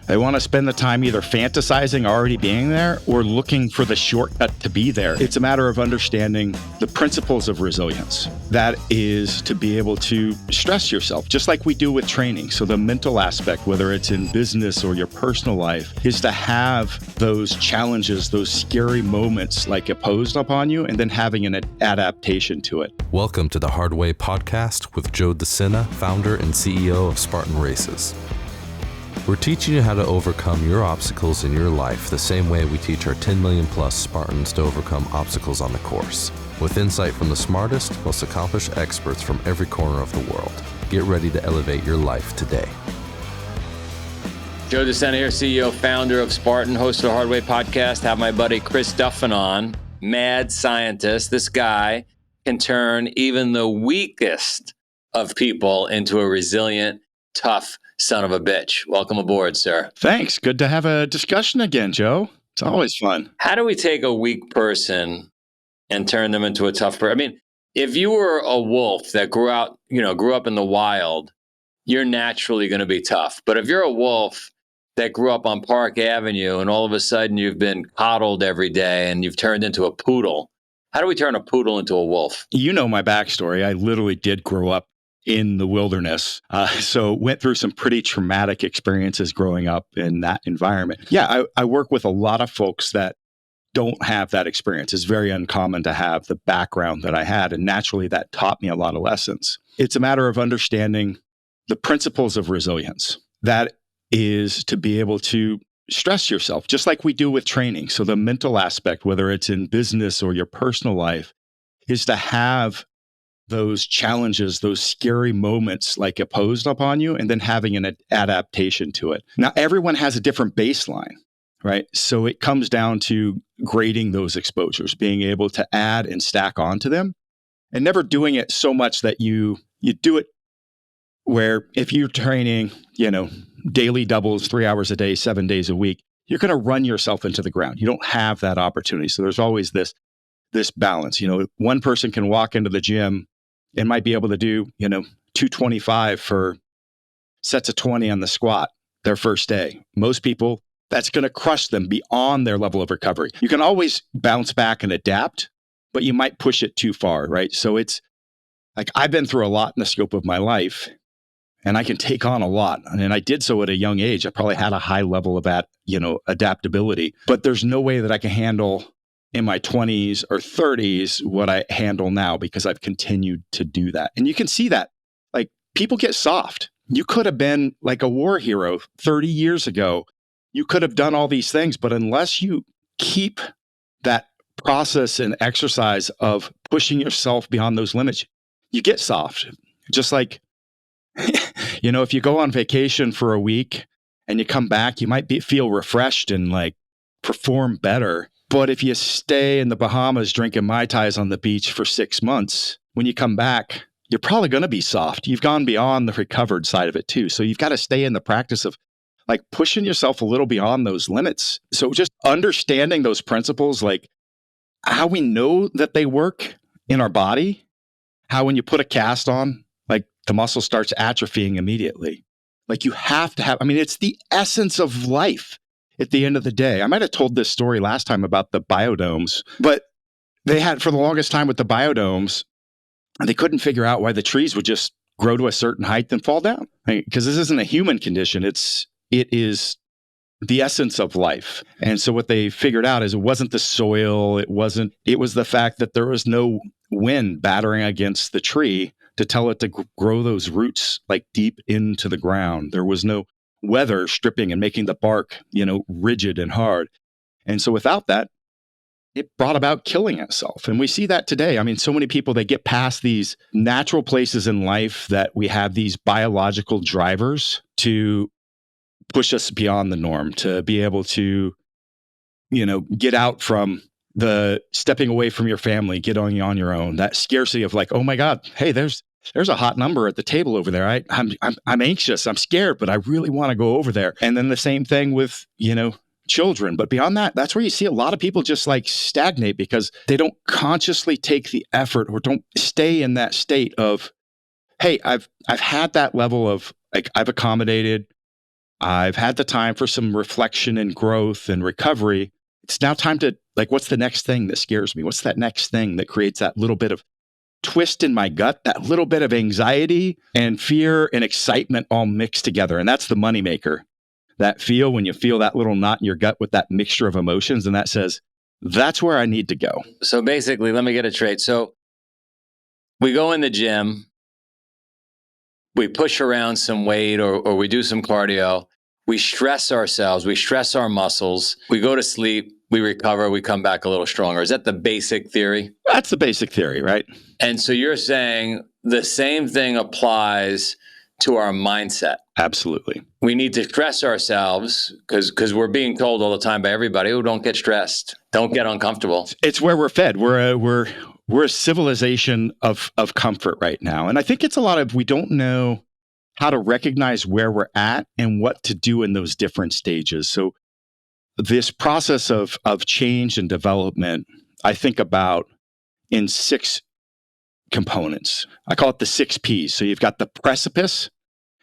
They want to spend the time either fantasizing already being there or looking for the shortcut to be there. It's a matter of understanding the principles of resilience. That is to be able to stress yourself, just like we do with training. So the mental aspect, whether it's in business or your personal life, is to have those challenges, those scary moments like imposed upon you, and then having an adaptation to it. Welcome to the Hard Way podcast with Joe Sena, founder and CEO of Spartan Races. We're teaching you how to overcome your obstacles in your life the same way we teach our 10 million plus Spartans to overcome obstacles on the course, with insight from the smartest, most accomplished experts from every corner of the world. Get ready to elevate your life today. Joe Sena here, CEO, founder of Spartan, host of the Hard Way podcast. Have my buddy Chris Duffin on, mad scientist. This guy can turn even the weakest of people into a resilient, tough son of a bitch. Welcome aboard, sir. Thanks. Good to have a discussion again, Joe. It's always fun. How do we take a weak person and turn them into a tough person? I mean, if you were a wolf that grew up in the wild, you're naturally going to be tough. But if you're a wolf that grew up on Park Avenue and all of a sudden you've been coddled every day and you've turned into a poodle, how do we turn a poodle into a wolf? You know my backstory. I literally did grow up in the wilderness. So went through some pretty traumatic experiences growing up in that environment. Yeah, I work with a lot of folks that don't have that experience. It's very uncommon to have the background that I had. And naturally, that taught me a lot of lessons. It's a matter of understanding the principles of resilience. That is to be able to stress yourself, just like we do with training. So the mental aspect, whether it's in business or your personal life, is to have those challenges, those scary moments like imposed upon you, and then having an adaptation to it. Now, everyone has a different baseline, right? So it comes down to grading those exposures, being able to add and stack onto them, and never doing it so much that you do it where if you're training, daily doubles, 3 hours a day, 7 days a week, you're going to run yourself into the ground. You don't have that opportunity. So there's always this balance. One person can walk into the gym and might be able to do, 225 for sets of 20 on the squat their first day. Most people, that's going to crush them beyond their level of recovery. You can always bounce back and adapt, but you might push it too far, right? So it's like I've been through a lot in the scope of my life, and I can take on a lot. And I did so at a young age. I probably had a high level of that, adaptability, but there's no way that I can handle in my 20s or 30s what I handle now because I've continued to do that. And you can see that, like, people get soft. You could have been like a war hero 30 years ago. You could have done all these things, but unless you keep that process and exercise of pushing yourself beyond those limits, you get soft. Just like, if you go on vacation for a week and you come back, you might feel refreshed and like perform better. But if you stay in the Bahamas drinking Mai Tais on the beach for 6 months, when you come back, you're probably going to be soft. You've gone beyond the recovered side of it too. So you've got to stay in the practice of like pushing yourself a little beyond those limits. So just understanding those principles, like how we know that they work in our body, how when you put a cast on, like the muscle starts atrophying immediately. Like you have to have, it's the essence of life. At the end of the day, I might have told this story last time about the biodomes, but they had, for the longest time with the biodomes, they couldn't figure out why the trees would just grow to a certain height and fall down. Because this isn't a human condition. It is the essence of life. And so what they figured out is it wasn't the soil. It was the fact that there was no wind battering against the tree to tell it to grow those roots like deep into the ground. There was no weather stripping and making the bark, rigid and hard. And so without that, it brought about killing itself. And we see that today. So many people, they get past these natural places in life that we have these biological drivers to push us beyond the norm, to be able to, get out from the stepping away from your family, get on your own, that scarcity of like, oh my God, hey, there's a hot number at the table over there. I'm anxious. I'm scared, but I really want to go over there. And then the same thing with, children. But beyond that, that's where you see a lot of people just like stagnate because they don't consciously take the effort or don't stay in that state of, hey, I've had that level of like, I've accommodated, I've had the time for some reflection and growth and recovery. It's now time to, like, what's the next thing that scares me? What's that next thing that creates that little bit of twist in my gut, that little bit of anxiety and fear and excitement all mixed together? And that's the moneymaker. That feel, when you feel that little knot in your gut with that mixture of emotions, and that says, that's where I need to go. So basically, let me get it straight. So we go in the gym, we push around some weight or we do some cardio, we stress ourselves, we stress our muscles, we go to sleep, we recover, we come back a little stronger. Is that the basic theory? That's the basic theory, right? And so you're saying the same thing applies to our mindset. Absolutely. We need to stress ourselves because we're being told all the time by everybody, oh, don't get stressed, don't get uncomfortable. It's where we're fed. We're a civilization of comfort right now. And I think it's a lot of, we don't know how to recognize where we're at and what to do in those different stages. So this process of change and development, I think about in 6 components. I call it the 6 Ps. So you've got the precipice,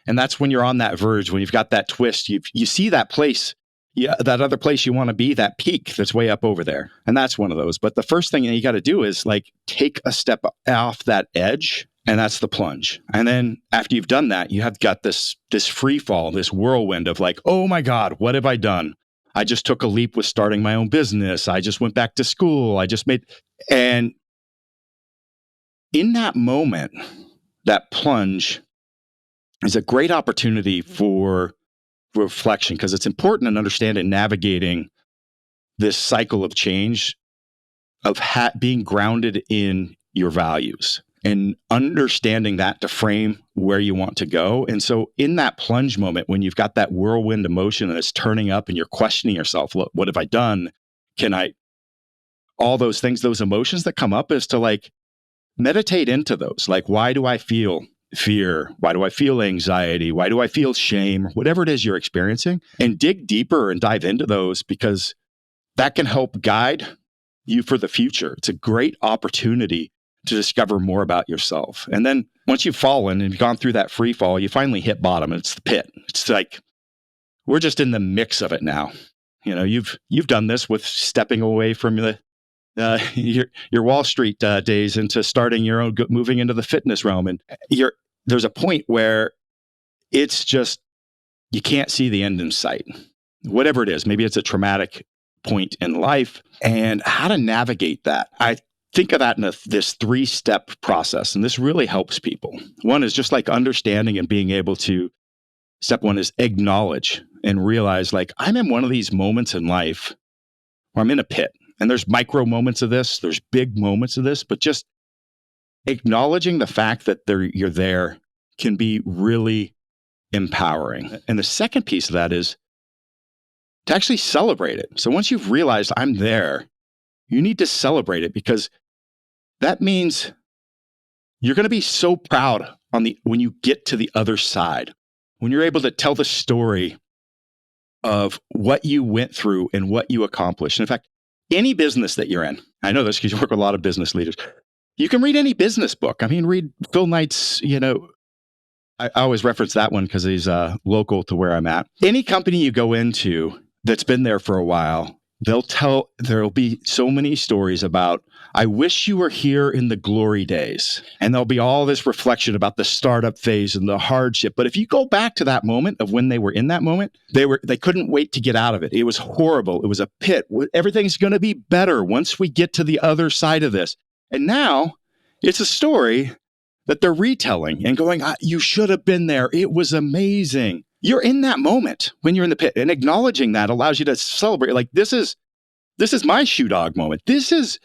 and that's when you're on that verge, when you've got that twist, you see that place, that other place you want to be, that peak that's way up over there. And that's one of those. But the first thing that you got to do is like take a step off that edge, and that's the plunge. And then after you've done that, you have got this free fall, this whirlwind of like, oh my God, what have I done? I just took a leap with starting my own business. I just went back to school. And in that moment, that plunge is a great opportunity for reflection, because it's important to understand and navigating this cycle of change of being grounded in your values and understanding that to frame where you want to go. And so in that plunge moment, when you've got that whirlwind emotion and it's turning up and you're questioning yourself, what have I done? All those things, those emotions that come up, is to like meditate into those. Like, why do I feel fear? Why do I feel anxiety? Why do I feel shame? Whatever it is you're experiencing, and dig deeper and dive into those, because that can help guide you for the future. It's a great opportunity to discover more about yourself. And then once you've fallen and you've gone through that free fall, you finally hit bottom. It's the pit. It's like, we're just in the mix of it now. You know, you've done this with stepping away from your Wall Street days into starting your own, moving into the fitness realm. And there's a point where it's just, you can't see the end in sight. Whatever it is, maybe it's a traumatic point in life, and how to navigate that. I think of that in this 3-step process, and this really helps people. One is just like understanding and being able to, step 1 is acknowledge and realize, like, I'm in one of these moments in life where I'm in a pit. And there's micro moments of this, there's big moments of this, but just acknowledging the fact that you're there can be really empowering. And the second piece of that is to actually celebrate it. So once you've realized I'm there, you need to celebrate it, because that means you're going to be so proud when you get to the other side, when you're able to tell the story of what you went through and what you accomplished. And in fact, any business that you're in, I know this because you work with a lot of business leaders, you can read any business book. I mean, read Phil Knight's, I always reference that one because he's local to where I'm at. Any company you go into that's been there for a while, there'll be so many stories about, I wish you were here in the glory days. And there'll be all this reflection about the startup phase and the hardship. But if you go back to that moment of when they were in that moment, they couldn't wait to get out of it. It was horrible. It was a pit. Everything's going to be better once we get to the other side of this. And now it's a story that they're retelling and going, you should have been there. It was amazing. You're in that moment when you're in the pit, and acknowledging that allows you to celebrate. Like, this is my shoe dog moment. This is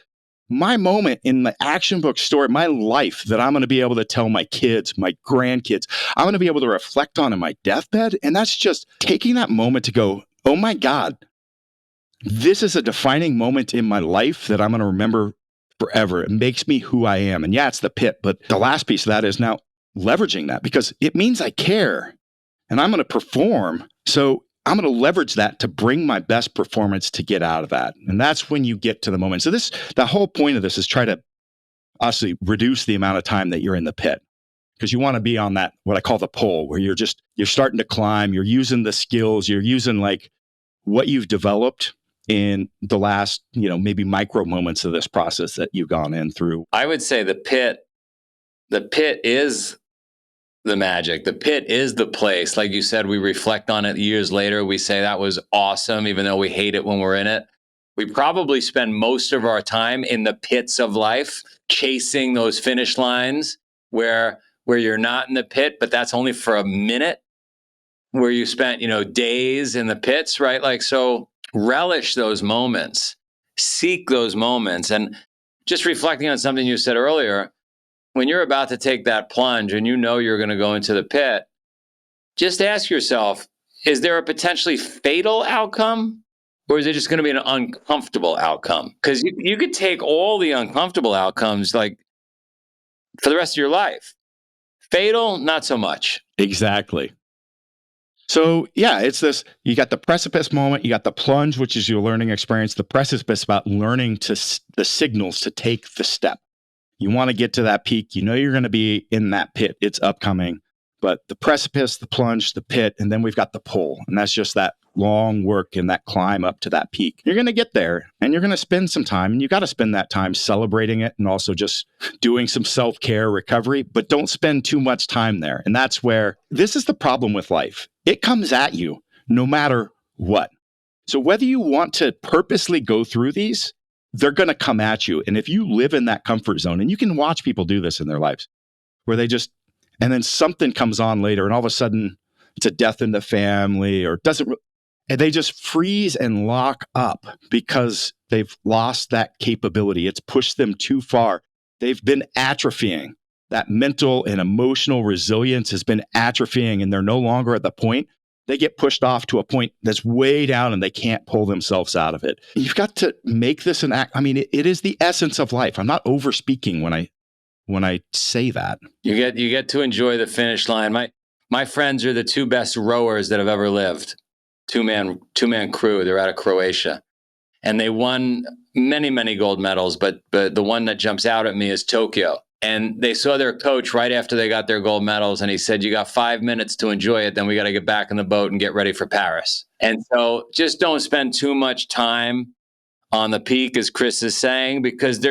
my moment in the action book story, my life, that I'm going to be able to tell my kids, my grandkids. I'm going to be able to reflect on in my deathbed. And that's just taking that moment to go, oh my God, this is a defining moment in my life that I'm going to remember forever. It makes me who I am. And yeah, it's the pit. But the last piece of that is now leveraging that, because it means I care and I'm going to perform. So I'm going to leverage that to bring my best performance to get out of that. And that's when you get to the moment. So the whole point of this is try to obviously reduce the amount of time that you're in the pit, because you want to be on that, what I call the pole, where you're starting to climb, you're using the skills, you're using like what you've developed in the last, maybe micro moments of this process that you've gone in through. I would say the pit is the magic. The pit is the place. Like you said, we reflect on it years later. We say that was awesome, even though we hate it when we're in it. We probably spend most of our time in the pits of life, chasing those finish lines where you're not in the pit, but that's only for a minute, where you spent, days in the pits, right? Like, so relish those moments, seek those moments. And just reflecting on something you said earlier, when you're about to take that plunge and you're going to go into the pit, just ask yourself, is there a potentially fatal outcome, or is it just going to be an uncomfortable outcome? Because you could take all the uncomfortable outcomes like for the rest of your life. Fatal, not so much. Exactly. So yeah, it's this, you got the precipice moment, you got the plunge, which is your learning experience. The precipice about learning the signals to take the step. You want to get to that peak. You're going to be in that pit. It's upcoming. But the precipice, the plunge, the pit, and then we've got the pull. And that's just that long work and that climb up to that peak. You're going to get there and you're going to spend some time. And you got to spend that time celebrating it and also just doing some self-care recovery. But don't spend too much time there. And that's where this is the problem with life. It comes at you no matter what. So whether you want to purposely go through these, they're going to come at you. And if you live in that comfort zone, and you can watch people do this in their lives, where and then something comes on later, and all of a sudden it's a death in the family, or and they just freeze and lock up because they've lost that capability. It's pushed them too far. They've been atrophying. That mental and emotional resilience has been atrophying, and they're no longer at the point. They get pushed off to a point that's way down and they can't pull themselves out of it. You've got to make this an act. I mean, it is the essence of life. I'm not over speaking when I say that. You get to enjoy the finish line. My friends are the two best rowers that have ever lived. Two-man crew. They're out of Croatia. And they won many, many gold medals, but the one that jumps out at me is Tokyo. And they saw their coach right after they got their gold medals, and he said, "You got 5 minutes to enjoy it, then we got to get back in the boat and get ready for Paris." And so just don't spend too much time on the peak, as Chris is saying, because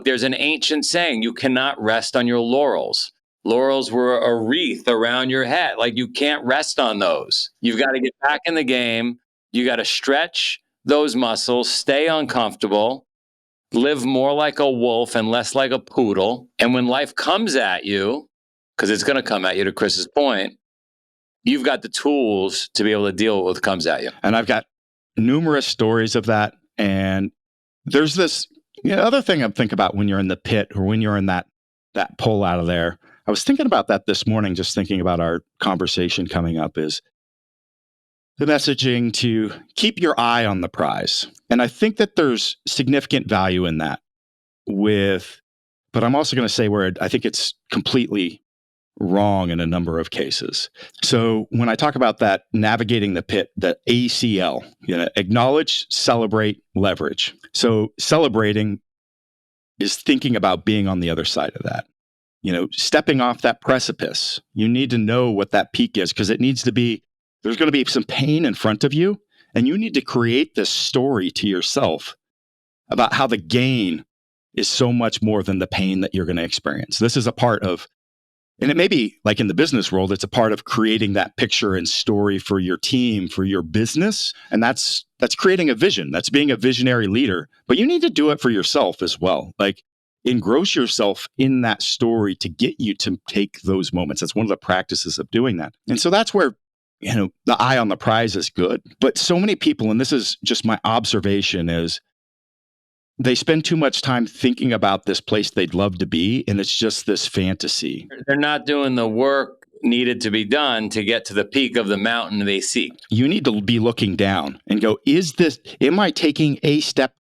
there's an ancient saying, you cannot rest on your laurels. Laurels were a wreath around your head. Like, you can't rest on those. You've got to get back in the game. You got to stretch those muscles, stay uncomfortable, live more like a wolf and less like a poodle. And when life comes at you, because it's going to come at you, to Chris's point, you've got the tools to be able to deal with what comes at you. And I've got numerous stories of that. And there's this other thing I think about when you're in the pit, or when you're in that pull out of there. I was thinking about that this morning, just thinking about our conversation coming up, is the messaging to keep your eye on the prize. And I think that there's significant value in that but I'm also going to say where I think it's completely wrong in a number of cases. So when I talk about that, navigating the pit, the ACL, acknowledge, celebrate, leverage. So celebrating is thinking about being on the other side of that. Stepping off that precipice. You need to know what that peak is, because there's going to be some pain in front of you, and you need to create this story to yourself about how the gain is so much more than the pain that you're going to experience. This is a part of, and it may be like in the business world, it's a part of creating that picture and story for your team, for your business. And that's creating a vision. That's being a visionary leader. But you need to do it for yourself as well. Like, engross yourself in that story to get you to take those moments. That's one of the practices of doing that. And so that's where the eye on the prize is good. But so many people, and this is just my observation, is they spend too much time thinking about this place they'd love to be, and it's just this fantasy. They're not doing the work needed to be done to get to the peak of the mountain they seek. You need to be looking down and go, am I taking a step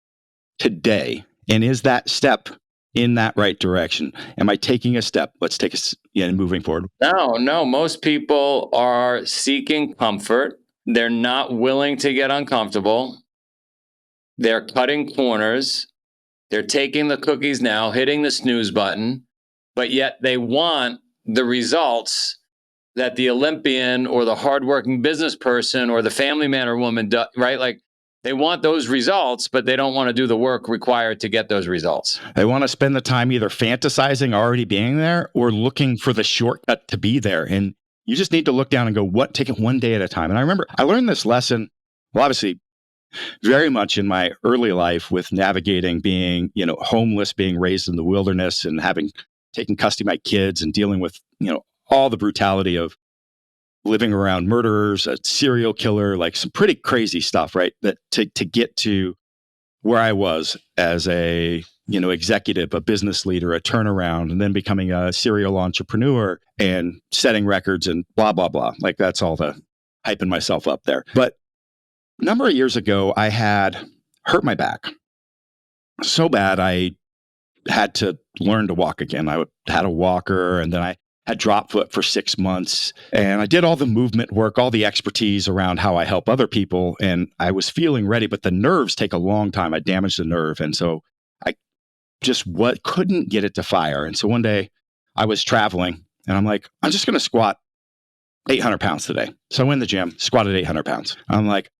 today? And is that step in that right direction? Am I taking a step? Let's take moving forward. No. Most people are seeking comfort. They're not willing to get uncomfortable. They're cutting corners. They're taking the cookies now, hitting the snooze button, but yet they want the results that the Olympian or the hardworking business person or the family man or woman does, right? Like they want those results, but they don't want to do the work required to get those results. They want to spend the time either fantasizing already being there or looking for the shortcut to be there. And you just need to look down and go, take it one day at a time. And I remember I learned this lesson, well, obviously, very much in my early life with navigating being, homeless, being raised in the wilderness and taken custody of my kids and dealing with, all the brutality of living around murderers, a serial killer, like some pretty crazy stuff, right? That to get to where I was as a, executive, a business leader, a turnaround, and then becoming a serial entrepreneur and setting records and blah, blah, blah. Like that's all the hyping myself up there. But a number of years ago, I had hurt my back so bad I had to learn to walk again. I had a walker, and then I had drop foot for 6 months, and I did all the movement work, all the expertise around how I help other people, and I was feeling ready, but the nerves take a long time. I damaged the nerve, and so I just couldn't get it to fire. And so one day I was traveling, and I'm like, I'm just going to squat 800 pounds today. So I went in the gym, squatted 800 pounds. I'm like,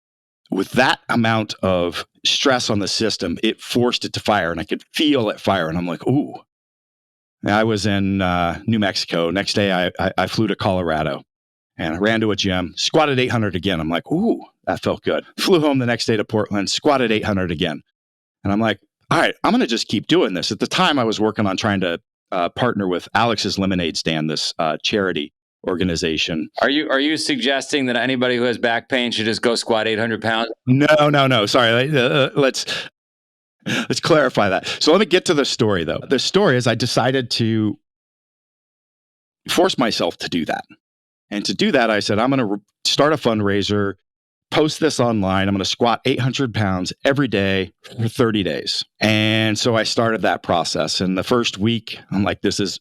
with that amount of stress on the system, it forced it to fire, and I could feel it fire. And I'm like, ooh. And I was in New Mexico. Next day, I flew to Colorado, and I ran to a gym, squatted 800 again. I'm like, ooh, that felt good. Flew home the next day to Portland, squatted 800 again. And I'm like, all right, I'm going to just keep doing this. At the time, I was working on trying to partner with Alex's Lemonade Stand, this charity organization. Are you suggesting that anybody who has back pain should just go squat 800 pounds? No. Sorry. Let's clarify that. So let me get to the story, though. The story is I decided to force myself to do that. And to do that, I said, I'm going to start a fundraiser, post this online. I'm going to squat 800 pounds every day for 30 days. And so I started that process. And the first week, I'm like, this is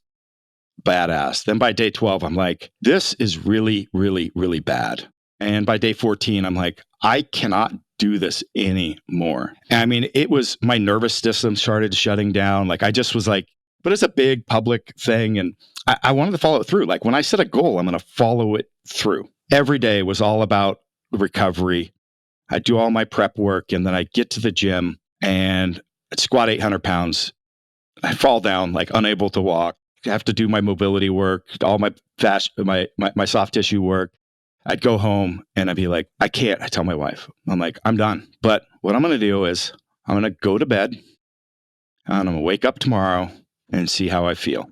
badass. Then by day 12, I'm like, this is really, really, really bad. And by day 14, I'm like, I cannot do this anymore. And I mean, it was my nervous system started shutting down. Like I just was like, but it's a big public thing. And I wanted to follow it through. Like when I set a goal, I'm going to follow it through. Every day was all about recovery. I do all my prep work, and then I get to the gym and I'd squat 800 pounds. I fall down, like unable to walk. I have to do my mobility work, all my my soft tissue work. I'd go home and I'd be like, I can't. I tell my wife, I'm like, I'm done. But what I'm going to do is I'm going to go to bed and I'm going to wake up tomorrow and see how I feel.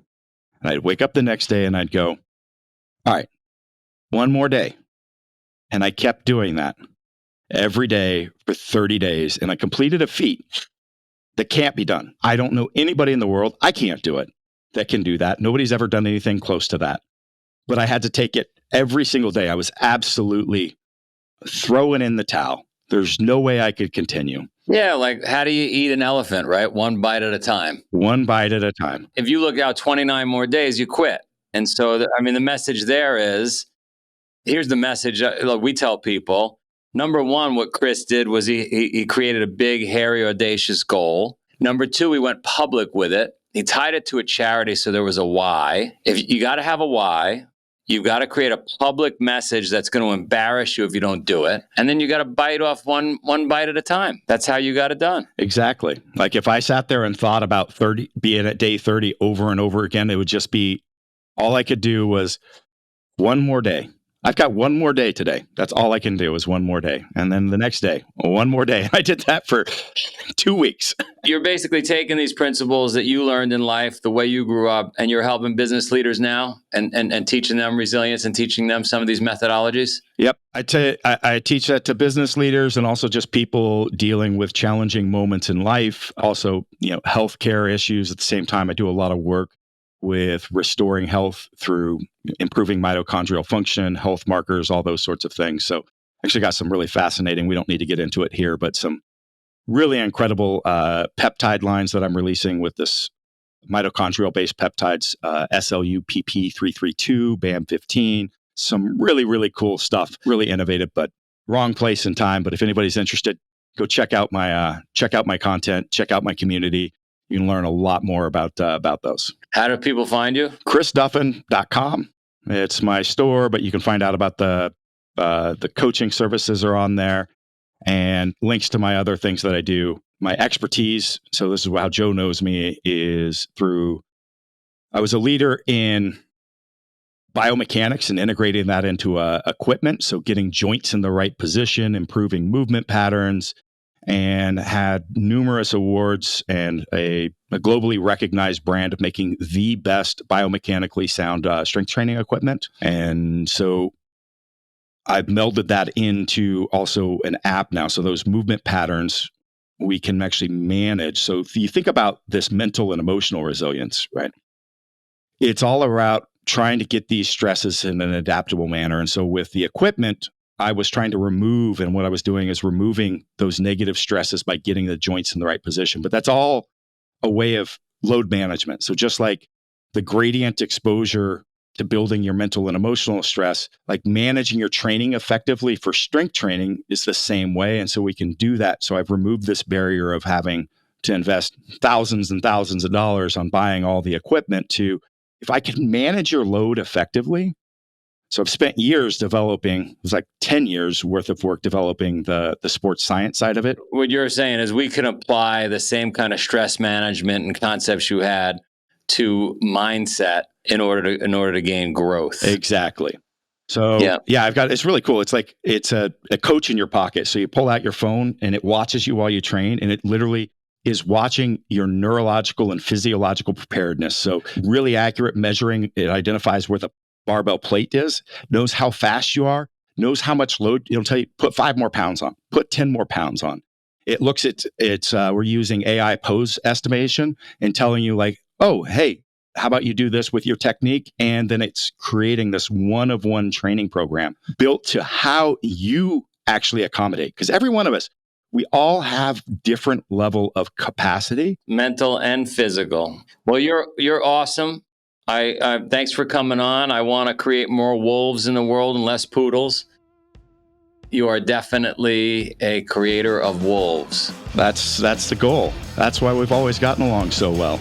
And I'd wake up the next day and I'd go, all right, one more day. And I kept doing that every day for 30 days. And I completed a feat that can't be done. I don't know anybody in the world, I can't do it, that can do that. Nobody's ever done anything close to that. But I had to take it every single day. I was absolutely throwing in the towel. There's no way I could continue. Yeah, like how do you eat an elephant, right? One bite at a time. One bite at a time. If you look out 29 more days, you quit. And so, the message there is, here's the message. Look, we tell people, number one, what Chris did was he created a big, hairy, audacious goal. Number two, he went public with it. He tied it to a charity, so there was a why. If you got to have a why, you've got to create a public message that's going to embarrass you if you don't do it. And then you got to bite off one bite at a time. That's how you got it done. Exactly. Like if I sat there and thought about being at day 30 over and over again, it would just be, all I could do was one more day. I've got one more day today. That's all I can do is one more day. And then the next day, one more day. I did that for 2 weeks. You're basically taking these principles that you learned in life, the way you grew up, and you're helping business leaders now and teaching them resilience and teaching them some of these methodologies? Yep. I teach that to business leaders and also just people dealing with challenging moments in life. Also, healthcare issues at the same time. I do a lot of work with restoring health through improving mitochondrial function, health markers, all those sorts of things. So actually got some really fascinating, we don't need to get into it here, but some really incredible peptide lines that I'm releasing with this mitochondrial-based peptides, SLU-PP332, BAM15, some really, really cool stuff, really innovative, but wrong place and time. But if anybody's interested, go check out my content, check out my community. You can learn a lot more about those. How do people find you? ChrisDuffin.com. It's my store, but you can find out about the coaching services are on there, and links to my other things that I do. My expertise, so this is how Joe knows me, is through, I was a leader in biomechanics and integrating that into equipment. So getting joints in the right position, improving movement patterns, and had numerous awards and a globally recognized brand of making the best biomechanically sound strength training equipment. And so I've melded that into also an app now. So those movement patterns we can actually manage. So if you think about this mental and emotional resilience, right? It's all about trying to get these stresses in an adaptable manner. And so with the equipment, I was trying to remove, and what I was doing is removing those negative stresses by getting the joints in the right position. But that's all a way of load management. So just like the gradient exposure to building your mental and emotional stress, like managing your training effectively for strength training is the same way. And so we can do that. So I've removed this barrier of having to invest thousands and thousands of dollars on buying all the equipment to, if I can manage your load effectively. So I've spent years developing, it was like 10 years worth of work developing the sports science side of it. What you're saying is we can apply the same kind of stress management and concepts you had to mindset in order to gain growth. Exactly. So yeah, I've got, it's really cool. It's like, it's a coach in your pocket. So you pull out your phone and it watches you while you train, and it literally is watching your neurological and physiological preparedness. So really accurate measuring. It identifies where the barbell plate is, knows how fast you are, knows how much load. It'll tell you, put 5 more pounds on, put 10 more pounds on. It looks at, we're using AI pose estimation and telling you like, oh, hey, how about you do this with your technique? And then it's creating this one-of-one training program built to how you actually accommodate. Because every one of us, we all have different level of capacity. Mental and physical. Well, you're awesome. I thanks for coming on. I want to create more wolves in the world and less poodles. You are definitely a creator of wolves. That's the goal. That's why we've always gotten along so well.